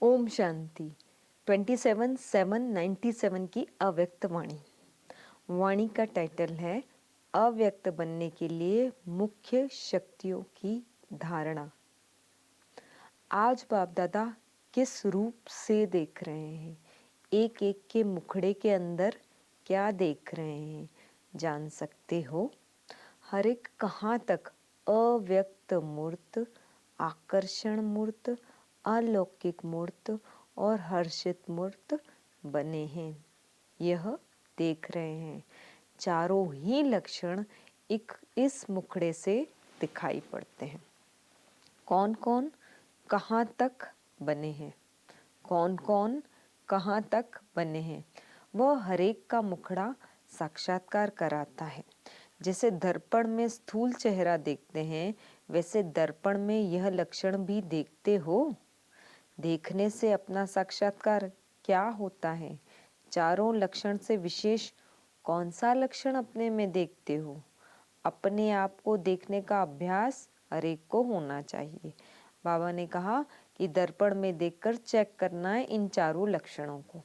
ओम शांति 27/7/97 की अव्यक्त वाणी। वाणी का टाइटल है अव्यक्त बनने के लिए मुख्य शक्तियों की धारणा। आज बाप दादा किस रूप से देख रहे हैं, एक एक के मुखड़े के अंदर क्या देख रहे हैं जान सकते हो। हर एक कहाँ तक अव्यक्त मूर्त, आकर्षण मूर्त, अलौकिक मूर्त और हर्षित मूर्त बने हैं, यह देख रहे हैं। चारों ही लक्षण इस मुखड़े से दिखाई पड़ते हैं। कौन कौन कहाँ तक बने हैं, कौन कौन कहाँ तक बने हैं, वह हरेक का मुखड़ा साक्षात्कार कराता है। जैसे दर्पण में स्थूल चेहरा देखते हैं, वैसे दर्पण में यह लक्षण भी देखते हो। देखने से अपना साक्षात्कार क्या होता है? चारों लक्षण से विशेष कौन सा लक्षण अपने में देखते हो? अपने आप को देखने का अभ्यास हर एक को होना चाहिए। बाबा ने कहा कि दर्पण में देखकर चेक करना है इन चारों लक्षणों को।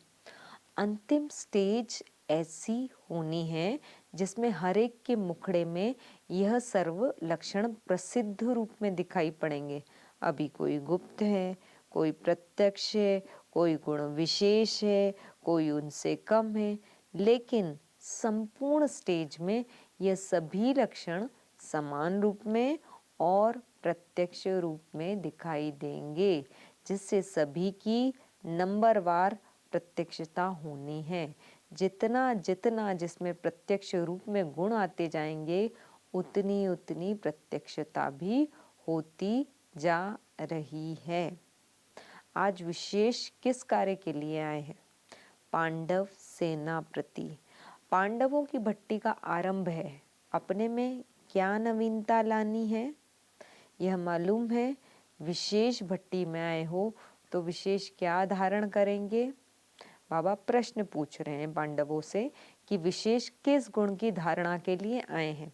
अंतिम स्टेज ऐसी होनी है जिसमें हर एक के मुखड़े में यह सर्व लक्षण प्रसिद्ध रूप में दिखाई पड़ेंगे। अभी कोई गुप्त है, कोई प्रत्यक्ष है, कोई गुण विशेष है, कोई उनसे कम है, लेकिन संपूर्ण स्टेज में यह सभी लक्षण समान रूप में और प्रत्यक्ष रूप में दिखाई देंगे, जिससे सभी की नंबरवार प्रत्यक्षता होनी है। जितना जितना जिसमें प्रत्यक्ष रूप में गुण आते जाएंगे, उतनी उतनी प्रत्यक्षता भी होती जा रही है। आज विशेष किस कार्य के लिए आए हैं? पांडव सेना प्रति। पांडवों की भट्टी का आरंभ है। अपने में क्या नवीनता लानी है, यह मालूम है। विशेष भट्टी में आए हो तो विशेष क्या धारण करेंगे? बाबा प्रश्न पूछ रहे हैं पांडवों से कि विशेष किस गुण की धारणा के लिए आए हैं।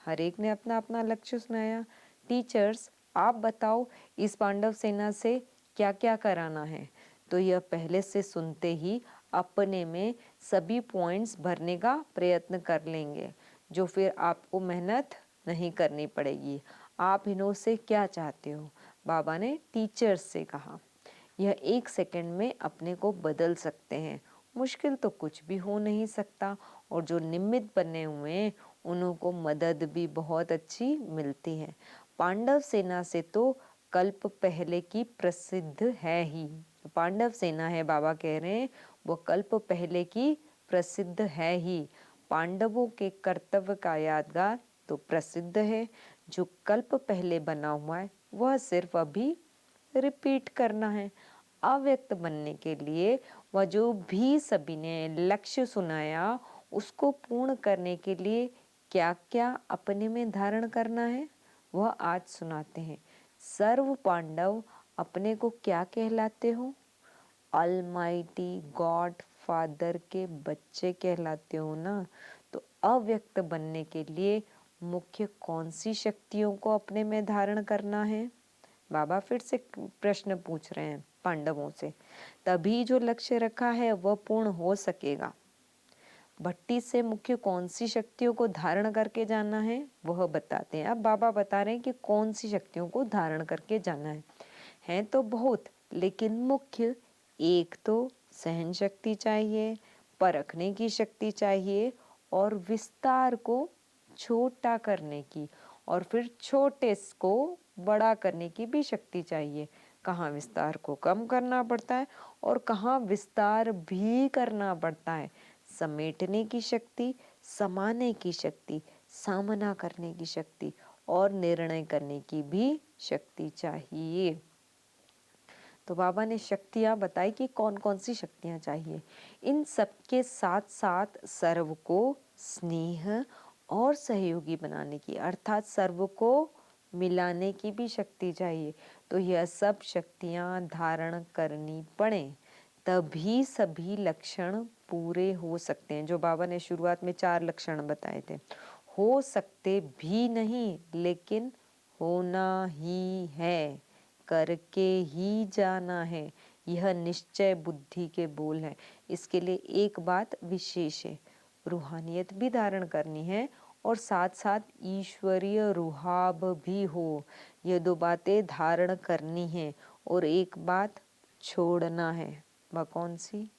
हर एक ने अपना अपना लक्ष्य सुनाया। टीचर्स, आप बताओ इस पांडव सेना से क्या क्या कराना है। तो यह पहले से सुनते ही अपने में सभी पॉइंट्स भरने का प्रयत्न कर लेंगे, जो फिर आपको मेहनत नहीं करनी पड़ेगी। आप इन्हों से क्या चाहते हो? बाबा ने टीचर्स से कहा। यह 1 सेकंड में अपने को बदल सकते हैं। मुश्किल तो कुछ भी हो नहीं सकता, और जो निमित्त बने हुए हैं उन्हों को मदद भी बहुत अच्छी मिलती है। पांडव सेना से तो कल्प पहले की प्रसिद्ध है ही। पांडव सेना है, बाबा कह रहे हैं, वो कल्प पहले की प्रसिद्ध है ही। पांडवों के कर्तव्य का यादगार तो प्रसिद्ध है। जो कल्प पहले बना हुआ है वह सिर्फ अभी रिपीट करना है। अव्यक्त बनने के लिए वह जो भी सभी ने लक्ष्य सुनाया, उसको पूर्ण करने के लिए क्या क्या अपने में धारण करना है, वह आज सुनाते हैं। सर्व पांडव अपने को क्या कहलाते हो? ऑलमाइटी गॉड फादर के बच्चे कहलाते हो ना। तो अव्यक्त बनने के लिए मुख्य कौन सी शक्तियों को अपने में धारण करना है? बाबा फिर से प्रश्न पूछ रहे हैं पांडवों से। तभी जो लक्ष्य रखा है वह पूर्ण हो सकेगा। भट्टी से मुख्य कौन सी शक्तियों को धारण करके जाना है, वह बताते हैं। अब बाबा बता रहे हैं कि कौन सी शक्तियों को धारण करके जाना है तो बहुत, लेकिन मुख्य एक तो सहन शक्ति चाहिए, परखने की शक्ति चाहिए, और विस्तार को छोटा करने की, और फिर छोटे को बड़ा करने की भी शक्ति चाहिए। कहाँ विस्तार को कम करना पड़ता है और कहाँ विस्तार भी करना पड़ता है। समेटने की शक्ति, समाने की शक्ति, सामना करने की शक्ति और निर्णय करने की भी शक्ति चाहिए। तो बाबा ने शक्तियाँ बताई कि कौन कौन सी शक्तियाँ चाहिए। इन सबके साथ साथ सर्व को स्नेह और सहयोगी बनाने की, अर्थात सर्व को मिलाने की भी शक्ति चाहिए। तो यह सब शक्तियाँ धारण करनी पड़े, तभी सभी लक्षण पूरे हो सकते हैं। जो बाबा ने शुरुआत में 4 लक्षण बताए थे, हो सकते भी नहीं, लेकिन होना ही है, करके ही जाना है। यह निश्चय बुद्धि के बोल है। इसके लिए एक बात विशेष है, रूहानियत भी धारण करनी है और साथ साथ ईश्वरीय रुहाब भी हो। ये दो बातें धारण करनी है और एक बात छोड़ना है। वह कौन सी?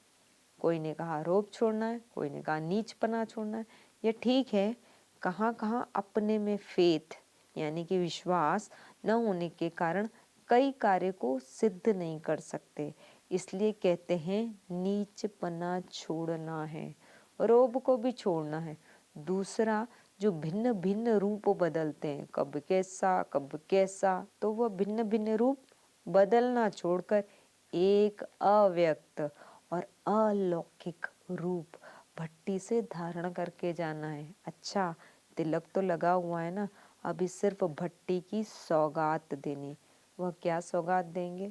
कोई ने कहा रोब छोड़ना है, कोई ने कहा नीचपना छोड़ना है। ये ठीक है, कहाँ कहाँ अपने में फेथ यानी कि विश्वास न होने के कारण कई कार्य को सिद्ध नहीं कर सकते, इसलिए कहते हैं नीचपना छोड़ना है, रोब को भी छोड़ना है। दूसरा, जो भिन्न भिन्न रूप बदलते हैं, कब कैसा, तो वह भिन्न भिन्न रूप बदलना छोड़कर एक अव्यक्त और अलौकिक रूप भट्टी से धारण करके जाना है। अच्छा, तिलक तो लगा हुआ है ना, अभी सिर्फ भट्टी की सौगात देनी। वह क्या सौगात देंगे?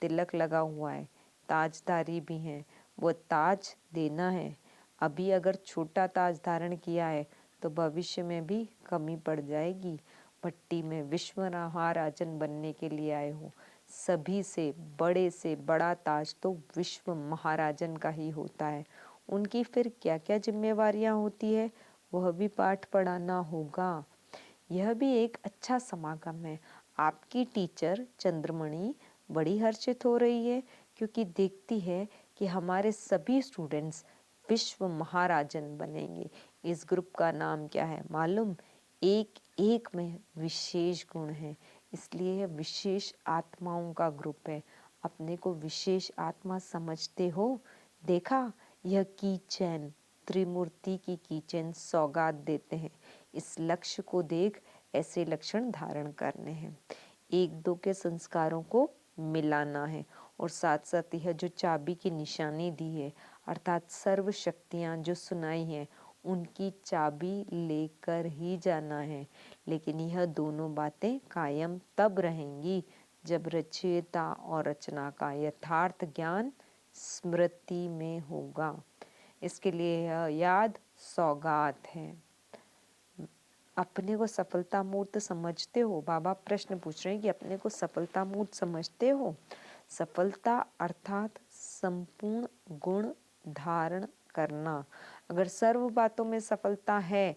तिलक लगा हुआ है, ताजदारी भी है, वो ताज देना है। अभी अगर छोटा ताज धारण किया है तो भविष्य में भी कमी पड़ जाएगी। भट्टी में विश्व महाराजन बनने के लिए आए हो, सभी से बड़ा ताज तो विश्व महाराजन का ही होता है। उनकी फिर क्या क्या जिम्मेवारियां होती है, वह भी पाठ पढ़ाना होगा। यह भी एक अच्छा समागम है। आपकी टीचर चंद्रमणि बड़ी हर्षित हो रही है क्योंकि देखती है कि हमारे सभी स्टूडेंट्स विश्व महाराजन बनेंगे। इस ग्रुप का नाम क्या है मालूम? एक एक में विशेष गुण है, इसलिए यह विशेष आत्माओं का ग्रुप है। अपने को विशेष आत्मा समझते हो? देखा, यह कीचैन, त्रिमूर्ति की कीचैन सौगात देते हैं। इस लक्ष्य को देख ऐसे लक्षण धारण करने हैं। एक दो के संस्कारों को मिलाना है और साथ साथ यह जो चाबी की निशानी दी है, अर्थात सर्व शक्तियां जो सुनाई हैं, उनकी चाबी लेकर ही जाना है। लेकिन यह दोनों बातें कायम तब रहेंगी जब रचयिता और रचना का यथार्थ ज्ञान स्मृति में होगा। इसके लिए यह याद सौगात है। अपने को सफलता मूर्त समझते हो? बाबा प्रश्न पूछ रहे हैं कि अपने को सफलता मूर्त समझते हो? सफलता अर्थात संपूर्ण गुण धारण करना। अगर सर्व बातों में सफलता है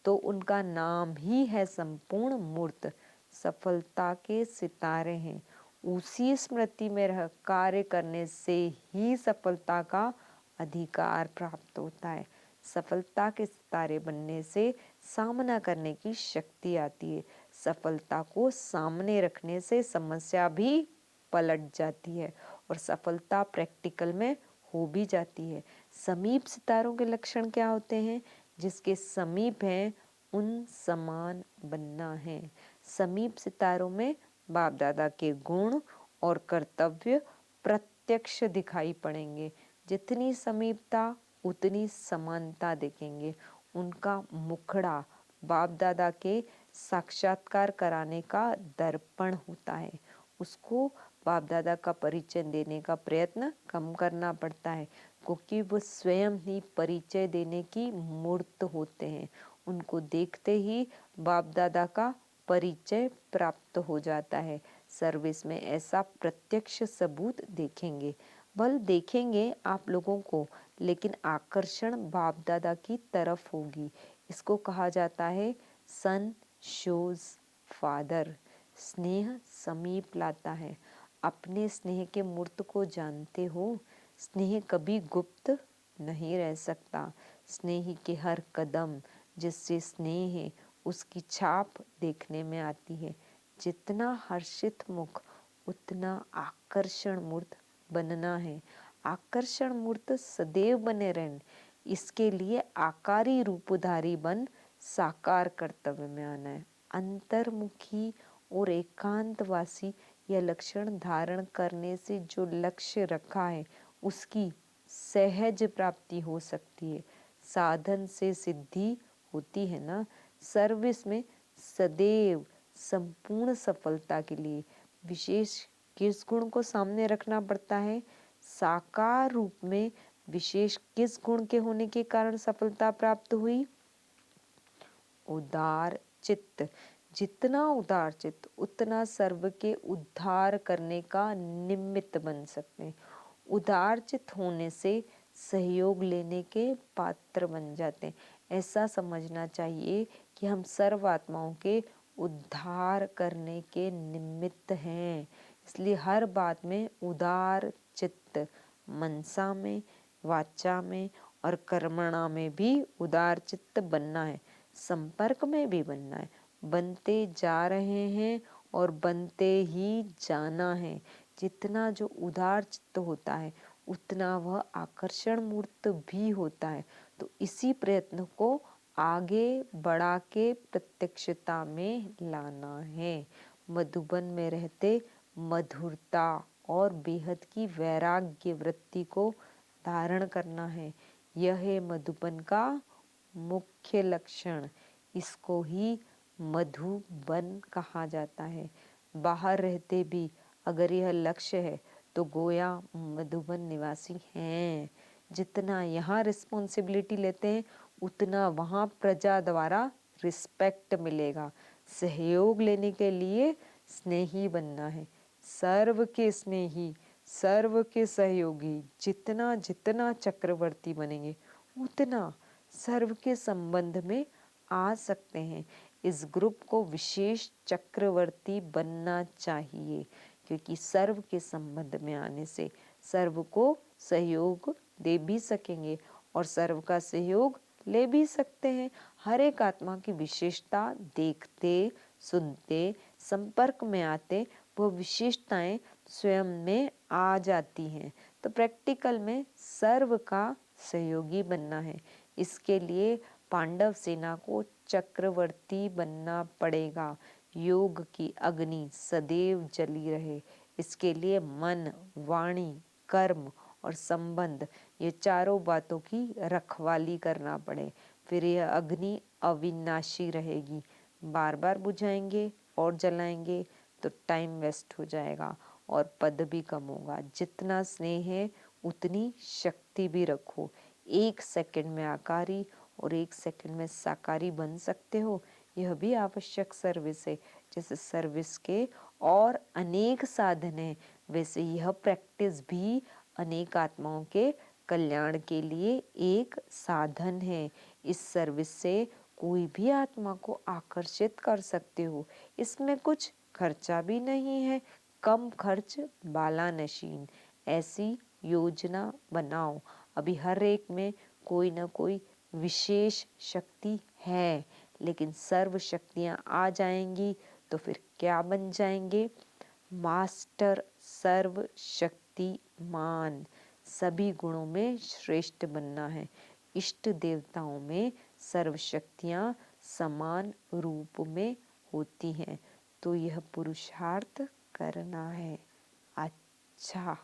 तो उनका नाम ही है संपूर्ण मूर्त। सफलता के सितारे हैं, उसी स्मृति में रह कार्य करने से ही सफलता का अधिकार प्राप्त होता है। सफलता के सितारे बनने से सामना करने की शक्ति आती है। सफलता को सामने रखने से समस्या भी पलट जाती है और सफलता प्रैक्टिकल में हो भी जाती है। समीप सितारों के लक्षण क्या होते हैं? जिसके समीप हैं उन समान बनना है। समीप सितारों में बाप दादा के गुण और कर्तव्य प्रत्यक्ष दिखाई पड़ेंगे। जितनी समीपता उतनी समानता देखेंगे। उनका मुखड़ा बाप दादा के साक्षात्कार कराने का दर्पण होता है। उसको बाप दादा का परिचय देने का प्रयत्न कम करना पड़ता है क्योंकि वो स्वयं ही परिचय देने की मूर्त होते हैं। उनको देखते ही बाप दादा का परिचय प्राप्त हो जाता है। सर्विस में ऐसा प्रत्यक्ष सबूत देखेंगे। बल देखेंगे आप लोगों को, लेकिन आकर्षण बाप दादा की तरफ होगी। इसको कहा जाता है सन शोज फादर। स्नेह समीप लाता है। अपने स्नेह के मूर्त को जानते हो? स्नेह कभी गुप्त नहीं रह सकता। स्नेही के हर कदम जिससे स्नेह है उसकी छाप देखने में आती है। जितना हर्षित मुख उतना आकर्षण मूर्त बनना है। आकर्षण मूर्त सदैव बने रहें, इसके लिए आकारी रूपधारी बन साकार कर्तव्य में आना है। अंतर्मुखी और एकांतवासी यह लक्षण धारण करने से जो लक्ष्य रखा है उसकी सहज प्राप्ति हो सकती है। साधन से सिद्धि होती है ना। सर्विस में सदैव संपूर्ण सफलता के लिए विशेष किस गुण को सामने रखना पड़ता है? साकार रूप में विशेष किस गुण के होने के कारण सफलता प्राप्त हुई? उदार चित्त। जितना उदारचित्त उतना सर्व के उद्धार करने का निमित्त बन सकते हैं। उदारचित्त होने से सहयोग लेने के पात्र बन जाते हैं। ऐसा समझना चाहिए कि हम सर्व आत्माओं के उद्धार करने के निमित्त हैं। इसलिए हर बात में उदार चित्त, मनसा में, वाचा में और कर्मणा में भी उदार चित्त बनना है, संपर्क में भी बनना है। बनते जा रहे हैं और बनते ही जाना है। जितना जो उदार चित्त होता है उतना वह आकर्षण मूर्त भी होता है। तो इसी प्रयत्न को आगे बढ़ा के प्रत्यक्षता में लाना है। मधुबन में रहते मधुरता और बेहद की वैराग्य वृत्ति को धारण करना है। यह है मधुबन का मुख्य लक्षण। इसको ही मधुबन कहा जाता है। बाहर रहते भी अगर यह लक्ष्य है तो गोया मधुबन निवासी हैं। जितना यहाँ रिस्पॉन्सिबिलिटी लेते हैं उतना वहाँ प्रजा द्वारा रिस्पेक्ट मिलेगा। सहयोग लेने के लिए स्नेही बनना है, सर्व के स्नेही, सर्व के सहयोगी। जितना जितना चक्रवर्ती बनेंगे उतना सर्व के संबंध में आ सकते हैं। इस ग्रुप को विशेष चक्रवर्ती बनना चाहिए, क्योंकि सर्व के संबंध में आने से सर्व को सहयोग दे भी सकेंगे और सर्व का सहयोग ले भी सकते हैं। हर एक आत्मा की विशेषता देखते, सुनते, संपर्क में आते वो विशेषताएं स्वयं में आ जाती हैं। तो प्रैक्टिकल में सर्व का सहयोगी बनना है। इसके लिए पांडव सेना को चक्रवर्ती बनना पड़ेगा। योग की अग्नि सदैव जली रहे, इसके लिए मन, वाणी, कर्म और संबंध, ये चारों बातों की रखवाली करना पड़े। फिर यह अग्नि अविनाशी रहेगी। बार बार बुझाएंगे और जलाएंगे तो टाइम वेस्ट हो जाएगा और पद भी कम होगा। जितना स्नेह है उतनी शक्ति भी रखो। 1 सेकंड में आकारी और 1 सेकंड में साकारी बन सकते हो, यह भी आवश्यक सर्विस है। जैसे सर्विस के और अनेक साधन हैं, वैसे यह प्रैक्टिस भी अनेक आत्माओं के कल्याण के लिए एक साधन है। इस सर्विस से कोई भी आत्मा को आकर्षित कर सकते हो। इसमें कुछ खर्चा भी नहीं है, कम खर्च बाला नशीन। ऐसी योजना बनाओ। अभी हर एक में कोई ना कोई विशेष शक्ति है, लेकिन सर्व शक्तियाँ आ जाएंगी तो फिर क्या बन जाएंगे? मास्टर सर्व शक्तिमान। सभी गुणों में श्रेष्ठ बनना है। इष्ट देवताओं में सर्व शक्तियाँ समान रूप में होती हैं, तो यह पुरुषार्थ करना है। अच्छा।